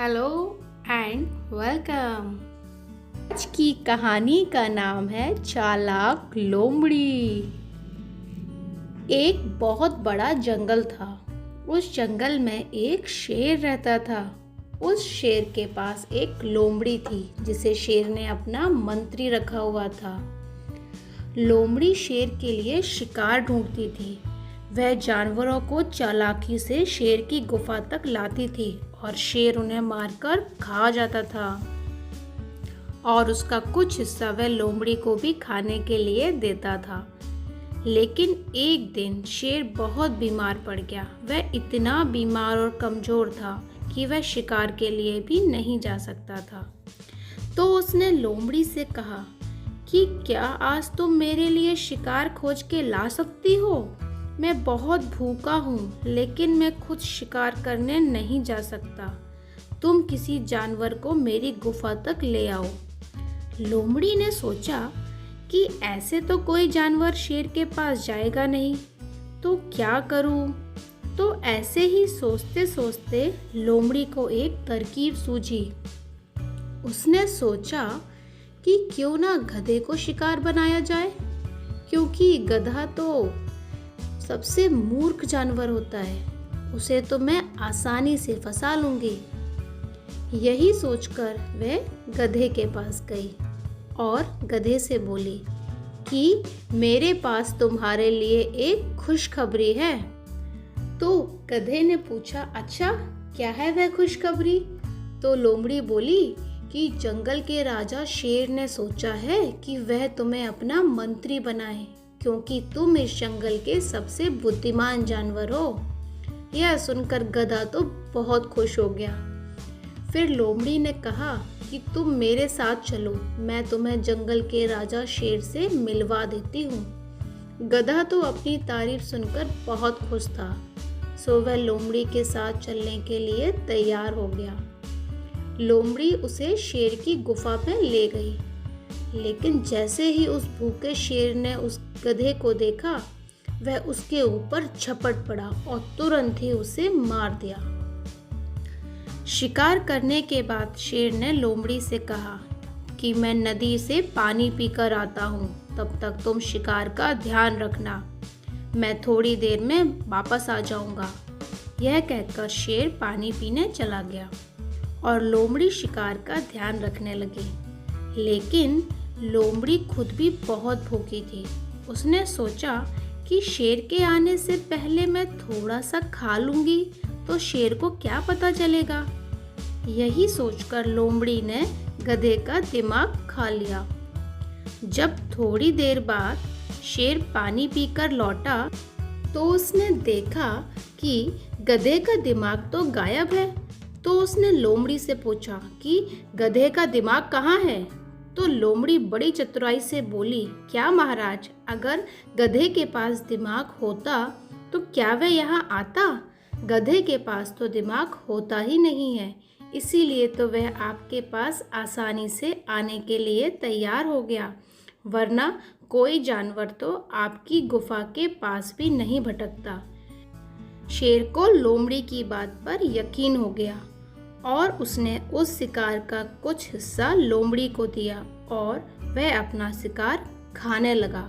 Hello and welcome. आज की कहानी का नाम है चालाक लोमड़ी। एक बहुत बड़ा जंगल था। उस जंगल में एक शेर रहता था। उस शेर के पास एक लोमड़ी थी जिसे शेर ने अपना मंत्री रखा हुआ था। लोमड़ी शेर के लिए शिकार ढूंढती थी। वह जानवरों को चालाकी से शेर की गुफा तक लाती थी और शेर उन्हें मारकर खा जाता था और उसका कुछ हिस्सा वह लोमड़ी को भी खाने के लिए देता था। लेकिन एक दिन शेर बहुत बीमार पड़ गया। वह इतना बीमार और कमजोर था कि वह शिकार के लिए भी नहीं जा सकता था। तो उसने लोमड़ी से कहा कि क्या आज तुम मेरे लिए शिकार खोज के ला सकती हो? मैं बहुत भूखा हूँ लेकिन मैं खुद शिकार करने नहीं जा सकता। तुम किसी जानवर को मेरी गुफा तक ले आओ। लोमड़ी ने सोचा कि ऐसे तो कोई जानवर शेर के पास जाएगा नहीं, तो क्या करूँ? तो ऐसे ही सोचते सोचते लोमड़ी को एक तरकीब सूझी। उसने सोचा कि क्यों ना गधे को शिकार बनाया जाए, क्योंकि गधा तो सबसे मूर्ख जानवर होता है। उसे तो मैं आसानी से फंसा लूंगी। यही सोचकर वह गधे के पास गई और गधे से बोली कि मेरे पास तुम्हारे लिए एक खुशखबरी है। तो गधे ने पूछा, अच्छा क्या है वह खुशखबरी? तो लोमड़ी बोली कि जंगल के राजा शेर ने सोचा है कि वह तुम्हें अपना मंत्री बनाए, क्योंकि तुम इस जंगल के सबसे बुद्धिमान जानवर हो। यह सुनकर गधा तो बहुत खुश हो गया। फिर लोमड़ी ने कहा कि तुम मेरे साथ चलो, मैं तुम्हें जंगल के राजा शेर से मिलवा देती हूँ। गधा तो अपनी तारीफ सुनकर बहुत खुश था, सो वह लोमड़ी के साथ चलने के लिए तैयार हो गया। लोमड़ी उसे शेर की गुफा में ले गई, लेकिन जैसे ही उस भूखे शेर ने उस गधे को देखा, वह उसके ऊपर झपट पड़ा और तुरंत ही उसे मार दिया। शिकार करने के बाद शेर ने लोमड़ी से कहा कि मैं नदी से पानी पीकर आता हूँ, तब तक तुम शिकार का ध्यान रखना। मैं थोड़ी देर में वापस आ जाऊँगा। यह कहकर शेर पानी पीने चला गया और लोमड़ी शिकार का ध्यान रखने लगी। लेकिन लोमड़ी खुद भी बहुत भूखी थी। उसने सोचा कि शेर के आने से पहले मैं थोड़ा सा खा लूंगी तो शेर को क्या पता चलेगा। यही सोचकर लोमड़ी ने गधे का दिमाग खा लिया। जब थोड़ी देर बाद शेर पानी पीकर लौटा तो उसने देखा कि गधे का दिमाग तो गायब है। तो उसने लोमड़ी से पूछा कि गधे का दिमाग कहाँ है? तो लोमड़ी बड़ी चतुराई से बोली, क्या महाराज, अगर गधे के पास दिमाग होता तो क्या वह यहाँ आता? गधे के पास तो दिमाग होता ही नहीं है, इसीलिए तो वह आपके पास आसानी से आने के लिए तैयार हो गया, वरना कोई जानवर तो आपकी गुफा के पास भी नहीं भटकता। शेर को लोमड़ी की बात पर यकीन हो गया और उसने उस शिकार का कुछ हिस्सा लोमड़ी को दिया और वह अपना शिकार खाने लगा।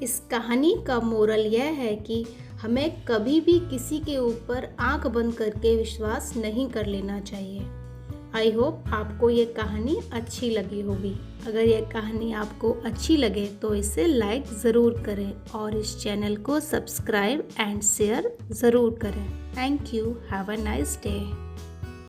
इस कहानी का मोरल यह है कि हमें कभी भी किसी के ऊपर आंख बंद करके विश्वास नहीं कर लेना चाहिए। आई होप आपको ये कहानी अच्छी लगी होगी। अगर ये कहानी आपको अच्छी लगे तो इसे लाइक ज़रूर करें और इस चैनल को सब्सक्राइब एंड शेयर ज़रूर करें। Thank you. Have a nice day.